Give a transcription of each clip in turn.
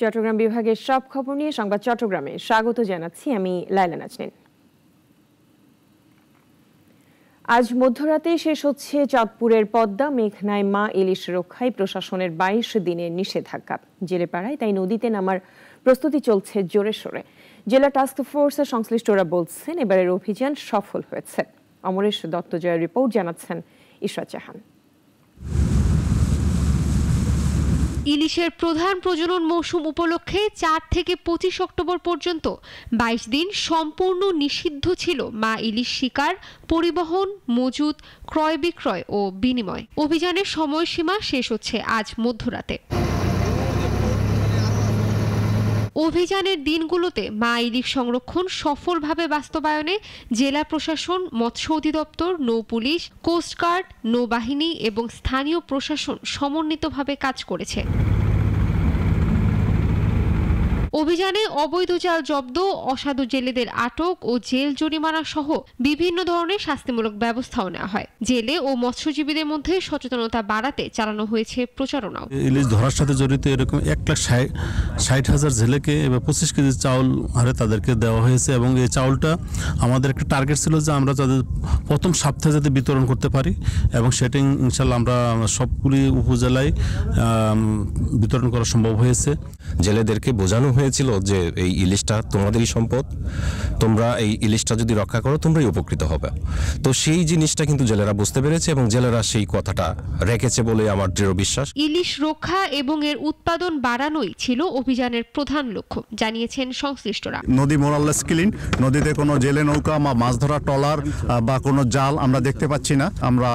চট্টগ্রাম বিভাগের সব খবর নিয়ে সংবাদ চট্টগ্রামে স্বাগত জানাচ্ছি আমি লাইলা নাজনীন। আজ মধ্যরাতে শেষ হচ্ছে চাঁদপুরের পদ্মা মেঘনায় মা ইলিশ রক্ষায় প্রশাসনের 22 দিনের নিষেধাজ্ঞা। জেলেপাড়ায় তাই নদীতে নামার প্রস্তুতি চলছে জোরে সোরে। জেলা টাস্ক ফোর্সের সংশ্লিষ্টরা বলছেন এবারের অভিযান সফল হয়েছে। অমরেশ দত্তজয়ের রিপোর্ট, জানাচ্ছেন ইশরাত জাহান। ইলিশের প্রধান প্রজনন মৌসুম উপলক্ষে 4 থেকে 25 অক্টোবর পর্যন্ত 22 দিন সম্পূর্ণ নিষিদ্ধ ছিল মা ইলিশ শিকার, পরিবহন, মজুত, ক্রয় বিক্রয় ও বিনিময়। অভিযানের সময়সীমা শেষ হচ্ছে আজ মধ্যরাতে। অভিযানের দিনগুলোতে মা ইলিশ সংরক্ষণ সফলভাবে বাস্তবায়নে জেলা প্রশাসন, মৎস্য অধিদপ্তর, নৌ পুলিশ, কোস্টগার্ড, নৌবাহিনী এবং স্থানীয় প্রশাসন সমন্বিতভাবে কাজ করেছে। অভিযানে অবৈধ জাল জব্দ, অসাধু জেলেদের আটক ও জেল জরিমানা সহ বিভিন্ন ধরনের শাস্তিমূলক ব্যবস্থাও নেওয়া হয়। জেলে ও মৎস্যজীবীদের মধ্যে সচেতনতা বাড়াতে চালানো হয়েছে প্রচারণাও। ইলিশ ধরার সাথে জড়িত এরকম 1,60,000 জেলেকে এবার 25 কেজি চাউল হারে তাদেরকে দেওয়া হয়েছে এবং এই চাউলটা আমাদের একটা টার্গেট ছিল যে আমরা তাদের প্রথম সপ্তাহে যাতে বিতরণ করতে পারি এবং সেটা ইনশাল্লাহ আমরা সবগুলি উপজেলায় বিতরণ করা সম্ভব হয়েছে। জেলেদেরকে বোঝানো হয়েছিল যে এই ইলিশটা তোমাদেরই সম্পদ, তোমরা এই ইলিশটা যদি রক্ষা করো তোমরাই উপকৃত হবে। তো সেই জিনিসটা কিন্তু জেলেরা বুঝতে পেরেছে এবং জেলেরা সেই কথাটা রেখেছে বলে আমার দৃঢ় বিশ্বাস। ইলিশ রক্ষা এবং এর উৎপাদন বাড়ানোই ছিল অভিযানের প্রধান লক্ষ্য, জানিয়েছেন সংশ্লিষ্টরা। নদী মোরাললেস ক্লিন, নদীতে কোনো জেলে নৌকা বা মাছ ধরা ট্রলার বা কোনো জাল আমরা দেখতে পাচ্ছি না। আমরা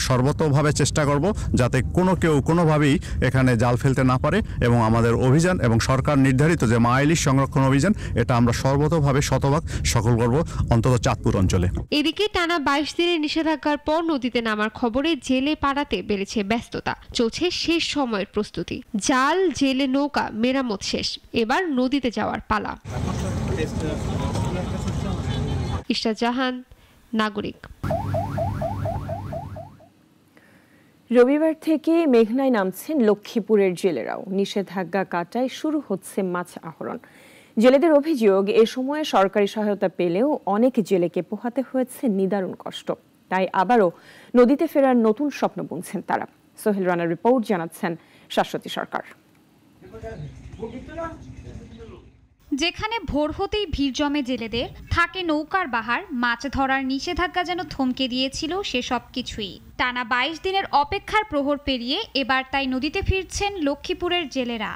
সর্বতোভাবে চেষ্টা করব যাতে কেউ কোনোভাবেই এখানে জাল ফেলতে না পারে এবং আমাদের অভিযান এবং সরকার নির্ধারিত যে মা ইলিশ সংরক্ষণ অভিযান এটা আমরা সর্বতোভাবে শতভাগ সফল করব, অন্তত চাঁদপুর অঞ্চলে। এদিকে টানা 22 দিনের নিষেধাজ্ঞার পর নদীতে নামার খবরে জেলে পাড়াতে বেড়েছে ব্যস্ততা। চলছে শেষ সময়ের প্রস্তুতি। জাল, জেলে নৌকা মেরামত শেষ, এবার নদীতে যাওয়ার পালা। ইশরাত জাহান, নাগরিক। রবিবার থেকে মেঘনায় নামছেন লক্ষ্মীপুরের জেলেরাও। নিষেধাজ্ঞা কাটায় শুরু হচ্ছে মাছ আহরণ। জেলেদের অভিযোগ, এ সময়ে সরকারি সহায়তা পেলেও অনেক জেলেকে পোহাতে হয়েছে নিদারুণ কষ্ট। তাই আবারও নদীতে ফেরার নতুন স্বপ্ন বুনছেন তারা। সোহেল রানার রিপোর্ট, জানাচ্ছেন শাশ্বতী সরকার। যেখানে ভোর হতেই ভিড় জমে জেলেদের, থাকে নৌকার বাহার, মাছ ধরার নিষেধাজ্ঞা যেন থমকে দিয়েছিল সেসব কিছুই। টানা 22 দিনের অপেক্ষার প্রহর পেরিয়ে এবার তাই নদীতে ফিরছেন লক্ষ্মীপুরের জেলেরা।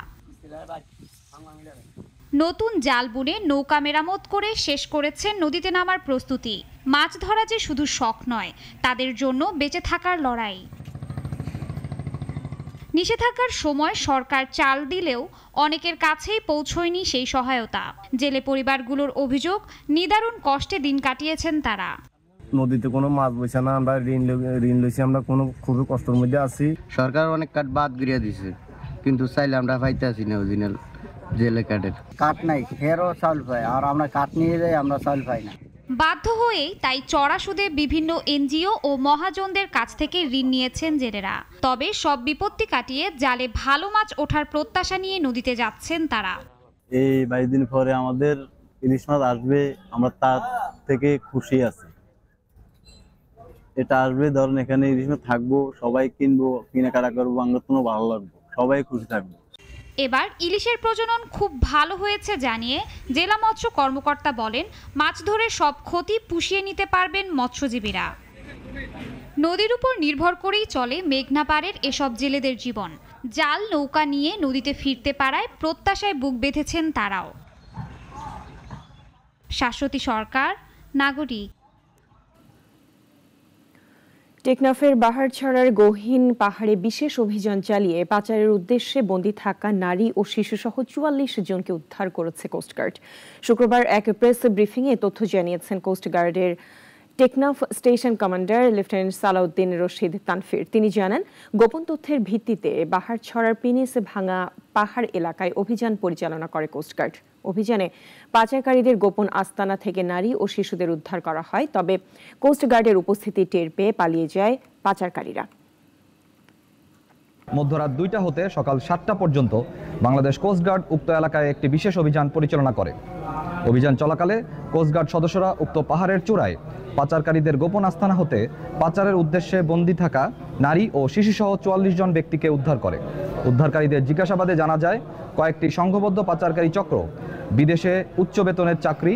নতুন জাল বুনে নৌকা মেরামত করে শেষ করেছেন নদীতে নামার প্রস্তুতি। মাছ ধরা যে শুধু শখ নয়, তাদের জন্য বেঁচে থাকার লড়াই। নিষেধাজ্ঞার সময় সরকার চাল দিলেও অনেকের কাছেই পৌঁছয়নি সেই সহায়তা। জেলে পরিবারগুলোর অভিযোগ, নিদারুণ কষ্টে দিন কাটিয়েছেন তারা। নদীতে কোনো মাছ বইছে না, আমরা ঋণ লইছি, আমরা কোনো খুবই কষ্টের মধ্যে আছি। সরকার অনেক কাঠ বাদ গিয়ে দিছে, কিন্তু চাইলে আমরা পাইতে আসি না অরিজিনাল জেলে কাঠের। কাঠ নাই, ফেরও চাউল পাই, আর আমরা কাঠ নিয়ে যাই, আমরা চাউল পাই না। বাধ্য হয়েই তাই চড়া সুদে বিভিন্ন এনজিও ও মহাজনদের কাছ থেকে ঋণ নিয়েছেন জেলেরা। তবে সব বিপত্তি কাটিয়ে জালে ভালো মাছ ওঠার প্রত্যাশা নিয়ে নদীতে যাচ্ছেন তারা। এই 22 দিন পরে আমাদের ইলিশ মাছ আসবে, আমরা তার থেকে খুশি আছি। এটা আসবে, ধরুন এখানে ইলিশ মাছ থাকবো, সবাই কিনবো, কেনাকাটা করবো, আমরা কোনো ভালো লাগবো, সবাই খুশি থাকবো। এবার ইলিশের প্রজনন খুব ভালো হয়েছে জানিয়ে জেলা মৎস্য কর্মকর্তা বলেন, মাছ ধরে সব ক্ষতি পুষিয়ে নিতে পারবেন মৎস্যজীবীরা। নদীর উপর নির্ভর করেই চলে মেঘনা পাড়ের এসব জেলেদের জীবন। জাল, নৌকা নিয়ে নদীতে ফিরতে পারায় প্রত্যাশায় বুক বেঁধেছেন তারাও। শাশ্বতী সরকার, নাগরিক। টেকনাফের বাহারছড়ার গহীন পাহাড়ে বিশেষ অভিযান চালিয়ে পাচারের উদ্দেশ্যে বন্দী থাকা নারী ও শিশুসহ 44 জনকে উদ্ধার করেছে কোস্টগার্ড। শুক্রবার এক প্রেস ব্রিফিংয়ে তথ্য জানিয়েছেন কোস্টগার্ডের Teknaf station commander lieutenant Salauddin Rashid Tanfir. তিনি জানান, গোপন তথ্যের ভিত্তিতে বাহারছড়ার পিনিস ভাঙা পাহাড় এলাকায় অভিযান পরিচালনা করে কোস্টগার্ড। অভিযানে পাচারকারীদের গোপন আস্তানা থেকে নারী ও শিশুদের উদ্ধার করা হয়। তবে কোস্টগার্ডের উপস্থিতি টের পেয়ে পালিয়ে যায় পাচারকারীরা। মধ্যরাত 2টা হতে সকাল 7টা পর্যন্ত বাংলাদেশ কোস্টগার্ড উক্ত এলাকায় একটি বিশেষ অভিযান পরিচালনা করে। অভিযান চলাকালে কোস্টগার্ড সদস্যরা উক্ত পাহাড়ের চূড়ায় পাচারকারীদের গোপন আস্তানা হতে পাচারের উদ্দেশ্যে বন্দী থাকা নারী ও শিশুসহ 44 জন ব্যক্তিকে উদ্ধার করে। উদ্ধারকারীদের জিজ্ঞাসাবাদে জানা যায় কয়েকটি সংঘবদ্ধ পাচারকারী চক্র বিদেশে উচ্চ বেতনের চাকরি,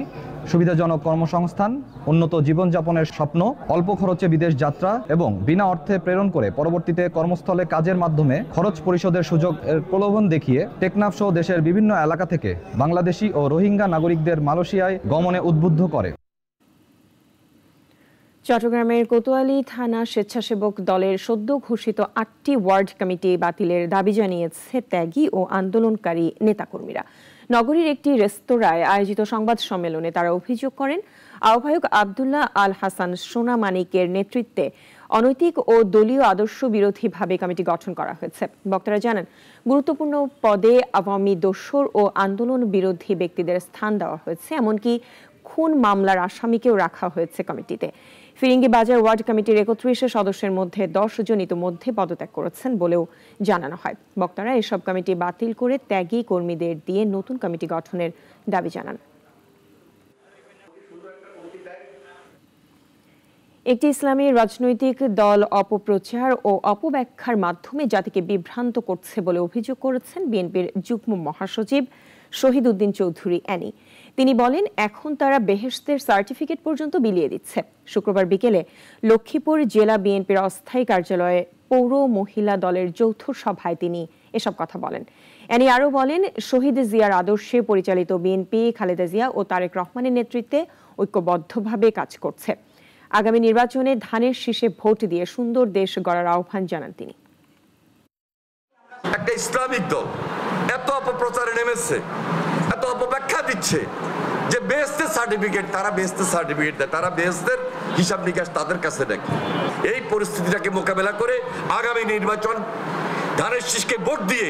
সুবিধাজনক কর্মসংস্থান, উন্নত জীবনযাপনের স্বপ্ন, অল্প খরচে বিদেশ যাত্রা এবং বিনা অর্থে প্রেরণ করে পরবর্তীতে কর্মস্থলে কাজের মাধ্যমে খরচ পরিশোধের সুযোগের প্রলোভন দেখিয়ে টেকনাফ সহ দেশের বিভিন্ন এলাকা থেকে বাংলাদেশি ও রোহিঙ্গা নাগরিকদের মালয়েশিয়ায় গমনে উদ্বুদ্ধ করে। চট্টগ্রামের কোতোয়ালি থানা স্বেচ্ছাসেবক দলের সদ্য ঘোষিত 8টি ওয়ার্ড কমিটি বাতিলের দাবি জানিয়েছে ত্যাগী ও আন্দোলনকারী নেতাকর্মীরা। নগরীর একটি রেস্তোরাঁয় আয়োজিত সংবাদ সম্মেলনে তারা অভিযোগ করেন, আহ্বায়ক আব্দুল্লাহ আল হাসান সোনা মানিকের নেতৃত্বে অনৈতিক ও দলীয় আদর্শ বিরোধীভাবে কমিটি গঠন করা হয়েছে। বক্তারা জানান, গুরুত্বপূর্ণ পদে আওয়ামী দোসর ও আন্দোলন বিরোধী ব্যক্তিদের স্থান দেওয়া হয়েছে, এমনকি খুন মামলার আসামিকেও রাখা হয়েছে কমিটিতে। ফিরিঙ্গি বাজার ওয়ার্ড কমিটির 31 সদস্যের মধ্যে 10 জন ইতিমধ্যে পদত্যাগ করেছেন বলেও জানানো হয়। বক্তারা এসব কমিটি বাতিল করে ত্যাগী কর্মীদের দিয়ে নতুন কমিটি গঠনের দাবি জানান। একটি ইসলামী রাজনৈতিক দল অপপ্রচার ও অপব্যাখ্যার মাধ্যমে জাতিকে বিভ্রান্ত করছে বলে অভিযোগ করেছেন বিএনপির যুগ্ম মহাসচিব শহীদ উদ্দিন চৌধুরী অ্যানি। তিনি বলেন, এখন তারা বেহেশতের সার্টিফিকেট পর্যন্ত বিলিয়ে দিচ্ছে। শুক্রবার বিকেলে লক্ষ্মীপুর জেলা বিএনপির অস্থায়ী কার্যালয়ে পৌর মহিলা দলের যৌথ সভায় তিনি এসব কথা বলেন। অ্যানি আরও বলেন, শহীদ জিয়ার আদর্শে পরিচালিত বিএনপি খালেদা জিয়া ও তারেক রহমানের নেতৃত্বে ঐক্যবদ্ধভাবে কাজ করছে। আগামী নির্বাচনে ধানের শীষে ভোট দিয়ে সুন্দর দেশ গড়ার আহ্বান জানান তিনি। একটা ইসলামিক দল এত অপপ্রচারে নেমেছে, এত অপব্যাখ্যা দিচ্ছে যে বেহেশতের সার্টিফিকেট, তারা বেহেশতের সার্টিফিকেট দেয়, তারা বেহেশতের হিসাব নিকাশ তাদের কাছে রাখে। এই পরিস্থিতিটাকে মোকাবেলা করে আগামী নির্বাচন ধানের শীষকে ভোট দিয়ে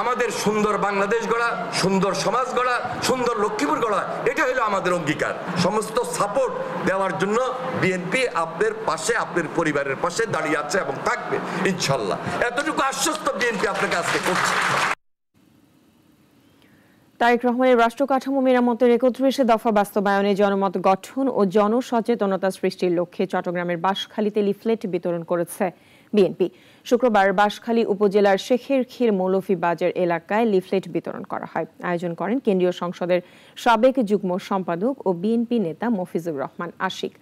আমাদের সুন্দর বাংলাদেশ গড়া, সুন্দর সমাজ গড়া, সুন্দর লক্ষ্মীপুর গড়া, এটা হলো আমাদের অঙ্গীকার। সমস্ত সাপোর্ট দেওয়ার জন্য বিএনপি আপনাদের পাশে, আপনার পরিবারের পাশে দাঁড়িয়ে আছে এবং থাকবে ইনশাল্লাহ। এতটুকু আশ্বস্ত বিএনপি আপনাকে আজকে করছে। তারেক রহমানের রাষ্ট্র কাঠামো মেরামতের 31 দফা বাস্তবায়নে জনমত গঠন ও জনসচেতনতা সৃষ্টির লক্ষ্যে চট্টগ্রামের বাঁশখালীতে লিফলেট বিতরণ করেছে বিএনপি। শুক্রবার বাঁশখালী উপজেলার শেখেরখিল মৌলভীবাজার এলাকায় লিফলেট বিতরণ করা হয়। আয়োজন করেন কেন্দ্রীয় সংসদের সাবেক যুগ্ম সম্পাদক ও বিএনপি নেতা মফিজুর রহমান আশিক।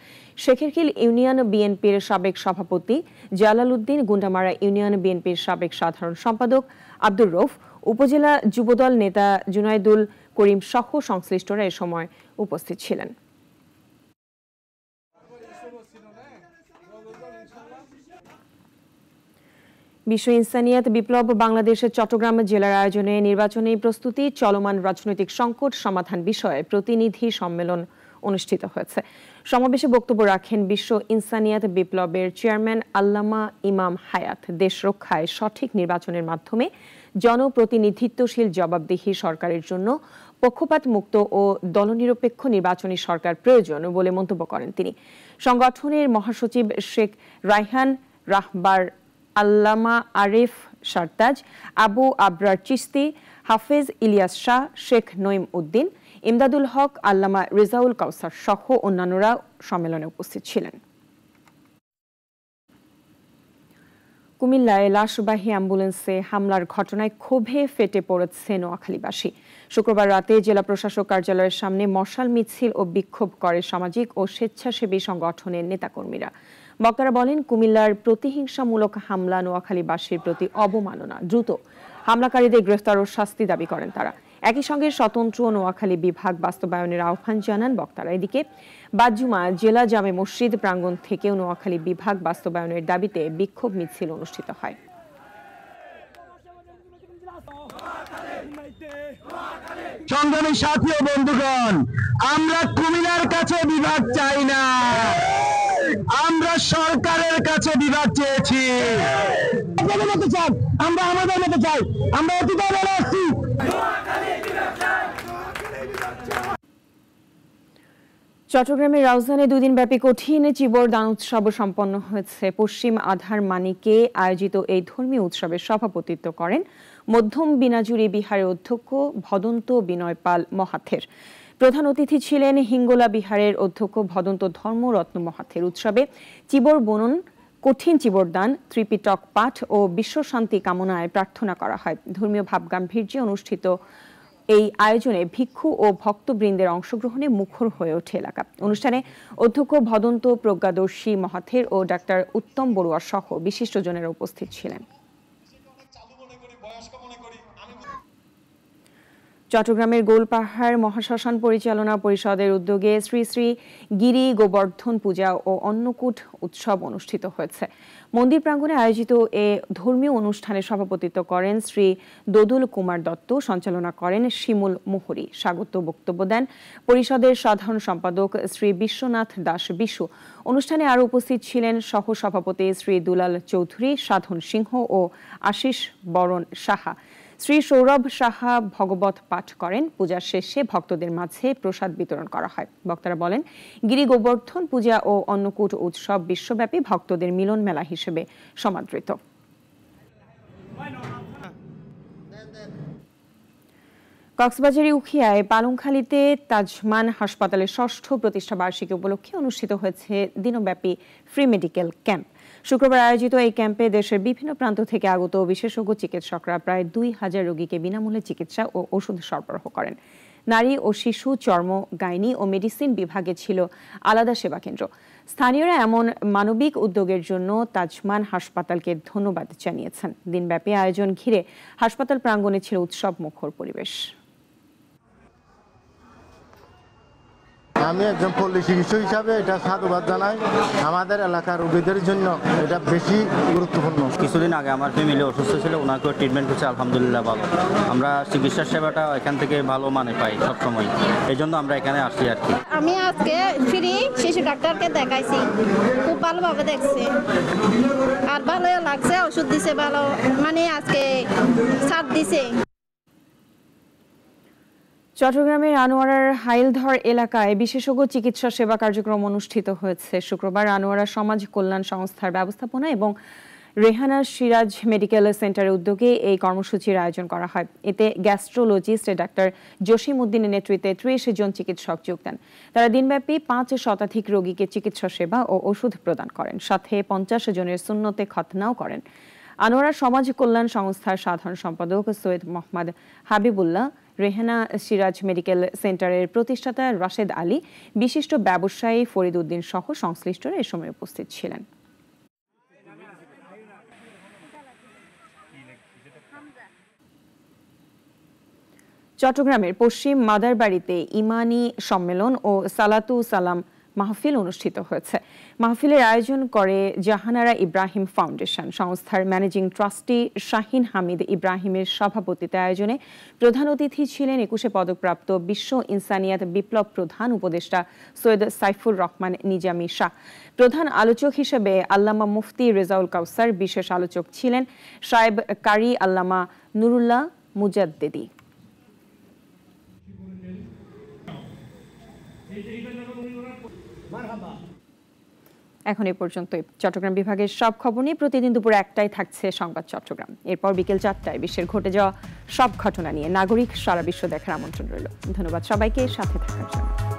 শেখেরখিল ইউনিয়ন বিএনপির সাবেক সভাপতি জালাল উদ্দিন, গুন্ডামারা ইউনিয়ন বিএনপির সাবেক সাধারণ সম্পাদক আব্দুর রউফ, উপজেলা যুবদল নেতা জুনাইদুল করিম সহ সংশ্লিষ্টরা এ সময় উপস্থিত ছিলেন। বিশ্ব ইনসানিয়াত বিপ্লব বাংলাদেশের চট্টগ্রাম জেলার আয়োজনে নির্বাচনী প্রস্তুতি, চলমান রাজনৈতিক সংকট সমাধান বিষয়ে প্রতিনিধি সম্মেলন অনুষ্ঠিত হয়েছে। সমাবেশে বক্তব্য রাখেন বিশ্ব ইনসানিয়াত বিপ্লবের চেয়ারম্যান আল্লামা ইমাম হায়াত। দেশ রক্ষায় সঠিক নির্বাচনের মাধ্যমে জনপ্রতিনিধিত্বশীল জবাবদিহি সরকারের জন্য পক্ষপাত মুক্ত ও দলনিরপেক্ষ নির্বাচনী সরকার প্রয়োজন বলে মন্তব্য করেন তিনি। সংগঠনের মহাসচিব শেখ রায়হান রাহবার, আল্লামা আরিফ সারতাজ, আবু আবরার চিস্তি, হাফেজ ইলিয়াস শাহ, শেখ নঈম উদ্দিন, ইমদাদুল হক, আল্লামা রেজাউল কাউসার সহ অন্যান্যরা সম্মেলনে উপস্থিত ছিলেন। কুমিল্লায় লাশবাহী অ্যাম্বুলেন্সে হামলার ঘটনায় ক্ষোভে ফেটে পড়েছে নোয়াখালীবাসী। শুক্রবার রাতে জেলা প্রশাসক কার্যালয়ের সামনে মশাল মিছিল ও বিক্ষোভ করে সামাজিক ও স্বেচ্ছাসেবী সংগঠনের নেতাকর্মীরা। বক্তারা বলেন, কুমিল্লার প্রতিহিংসামূলক হামলা নোয়াখালীবাসীর প্রতি অবমাননা। দ্রুত হামলাকারীদের গ্রেফতার ও শাস্তি দাবি করেন তারা। একই সঙ্গে স্বতন্ত্র নোয়াখালী বিভাগ বাস্তবায়নের আহ্বান জানান বক্তারা। এদিকে বাদজুমা জেলা জামে মসজিদ প্রাঙ্গণ থেকেও নোয়াখালী বিভাগ বাস্তবায়নের দাবিতে বিক্ষোভ মিছিল অনুষ্ঠিত হয়। সংগ্রামী সাথী ও বন্ধুগণ, আমরা কুমিল্লার কাছে বিভাগ চাই না, আমরা সরকারের কাছে বিভাগ চেয়েছি। আমরা আমাদের মতো চাই, আমরা অতীতে বলে আসছি। চট্টগ্রামের রাউজানে 2 দিনব্যাপী কঠিন চিবর দান উৎসব সম্পন্ন হয়েছে। পশ্চিম আধার মানিকে আয়োজিত এই ধর্মীয় উৎসবের সভাপতিত্ব করেন মধ্যম বিনাজুরি বিহারের অধ্যক্ষ ভদন্ত বিনয় পাল মহাথের। প্রধান অতিথি ছিলেন হিঙ্গোলা বিহারের অধ্যক্ষ ভদন্ত ধর্মরত্ন মহাথের। উৎসবে চিবর বনন, কঠিন চিবরদান, ত্রিপিটক পাঠ ও বিশ্বশান্তি কামনায় প্রার্থনা করা হয়। ধর্মীয় ভাবগাম্ভীর্যে অনুষ্ঠিত এই আয়োজনে ভিক্ষু ও ভক্তবৃন্দের অংশগ্রহণে মুখর হয়ে ওঠে এলাকা। অনুষ্ঠানে অধ্যক্ষ ভদন্ত প্রজ্ঞাদর্শী মহাথের ও ডাক্তার উত্তম বড়ুয়া সহ বিশিষ্টজনেরা উপস্থিত ছিলেন। চট্টগ্রামের গোলপাহাড় মহাশ্মশান পরিচালনা পরিষদের উদ্যোগে শ্রী শ্রী গিরি গোবর্ধন পূজা ও অন্নকূট উৎসব অনুষ্ঠিত হয়েছে। মন্দির প্রাঙ্গণে আয়োজিত এ ধর্মীয় অনুষ্ঠানে সভাপতিত্ব করেন শ্রী দোদুল কুমার দত্ত, সঞ্চালনা করেন শিমুল মুহুরী। স্বাগত বক্তব্য দেন পরিষদের সাধারণ সম্পাদক শ্রী বিশ্বনাথ দাস বিশু। অনুষ্ঠানে আরও উপস্থিত ছিলেন সহ সভাপতি শ্রী দুলাল চৌধুরী, সাধন সিংহ ও আশিস বরণ সাহা। শ্রী সৌরভ সাহা ভগবত পাঠ করেন। পূজার শেষে ভক্তদের মাঝে প্রসাদ বিতরণ করা হয়। বক্তারা বলেন, গিরি গোবর্ধন পূজা ও অন্নকূট উৎসব বিশ্বব্যাপী ভক্তদের মিলন মেলা হিসেবে সমাদৃত। কক্সবাজারের উখিয়ায় পালংখালীতে তাজমান হাসপাতালের 6ষ্ঠ প্রতিষ্ঠা বার্ষিকী উপলক্ষে অনুষ্ঠিত হয়েছে দিনব্যাপী ফ্রি মেডিকেল ক্যাম্প। শুক্রবার আয়োজিত এই ক্যাম্পে দেশের বিভিন্ন প্রান্ত থেকে আগত বিশেষজ্ঞ চিকিৎসকরা প্রায় 2000 রোগীকে বিনামূল্যে চিকিৎসা ও ওষুধ সরবরাহ করেন। নারী ও শিশু, চর্ম, গাইনি ও মেডিসিন বিভাগে ছিল আলাদা সেবা কেন্দ্র। স্থানীয়রা এমন মানবিক উদ্যোগের জন্য তাজমান হাসপাতালকে ধন্যবাদ জানিয়েছেন। দিনব্যাপী আয়োজন ঘিরে হাসপাতাল প্রাঙ্গণে ছিল উৎসব মুখর পরিবেশ। আমি একজন পল্লী চিকিৎসক হিসাবে এটা সাধুবাদ জানাই। আমাদের এলাকার রোগীদের জন্য এটা বেশি গুরুত্বপূর্ণ। কিছুদিন আগে আমার ফ্যামিলি অসুস্থ ছিল, ওনাকেও ট্রিটমেন্ট করছে, আলহামদুলিল্লাহ ভালো। আমরা চিকিৎসা সেবাটা এখান থেকে ভালো মানে পাই সবসময়, এই জন্য আমরা এখানে আসছি আর কি। আমি আজকে ফ্রি শিশু ডাক্তারকে দেখাইছি, খুব ভালোভাবে দেখছে আর ভালো লাগছে, ওষুধ দিছে ভালো, মানে আজকে ছাড় দিছে। চট্টগ্রামের আনোয়ারার হাইলধর এলাকায় বিশেষজ্ঞ চিকিৎসা সেবা কার্যক্রম অনুষ্ঠিত হয়েছে। শুক্রবার আনোয়ারা সমাজ কল্যাণ সংস্থার ব্যবস্থাপনা এবং রেহানা সিরাজ মেডিকেল সেন্টারের উদ্যোগে এই কর্মসূচির আয়োজন করা হয়। এতে গ্যাস্ট্রোলজিস্ট ডাক্তার জসিম উদ্দিনের নেতৃত্বে 30 জন চিকিৎসক যোগ দেন। তারা দিনব্যাপী 5 শতাধিক রোগীকে চিকিৎসা সেবা ও ওষুধ প্রদান করেন, সাথে 50 জনের সুন্নতে খতনাও করেন। আনোয়ারা সমাজ কল্যাণ সংস্থার সাধারণ সম্পাদক সৈয়দ মোহাম্মদ হাবিবুল্লাহ, রেহানা সিরাজ মেডিকেল সেন্টারের প্রতিষ্ঠাতা রাশেদ আলী, বিশিষ্ট ব্যবসায়ী ফরিদ উদ্দিন সহ সংশ্লিষ্টরা এ সময় উপস্থিত ছিলেন। চট্টগ্রামের পশ্চিম মাদারবাড়িতে ইমানি সম্মেলন ও সালাতু সালাম মাহফিল অনুষ্ঠিত হয়েছে। মাহফিলের আয়োজন করে জাহানারা ইব্রাহিম ফাউন্ডেশন। সংস্থার ম্যানেজিং ট্রাস্টি শাহিন হামিদ ইব্রাহিমের সভাপতিত্বে আয়োজনে প্রধান অতিথি ছিলেন 21 পদকপ্রাপ্ত বিশ্ব ইনসানিয়াত বিপ্লব প্রধান উপদেষ্টা সৈয়দ সাইফুর রহমান নিজামী শাহ। প্রধান আলোচক হিসেবে আল্লামা মুফতি রেজাউল কাউসার, বিশেষ আলোচক ছিলেন সাহেব কারি আল্লামা নুরুল্লাহ মুজাদ্দেদি। এখন এ পর্যন্তই। চট্টগ্রাম বিভাগের সব খবর নিয়ে প্রতিদিন দুপুর 1টায় থাকছে সংবাদ চট্টগ্রাম। এরপর বিকেল 4টায় বিশ্বের ঘটে যাওয়া সব ঘটনা নিয়ে নাগরিক সারা বিশ্ব দেখার আমন্ত্রণ রইল। ধন্যবাদ সবাইকে সাথে থাকার জন্য।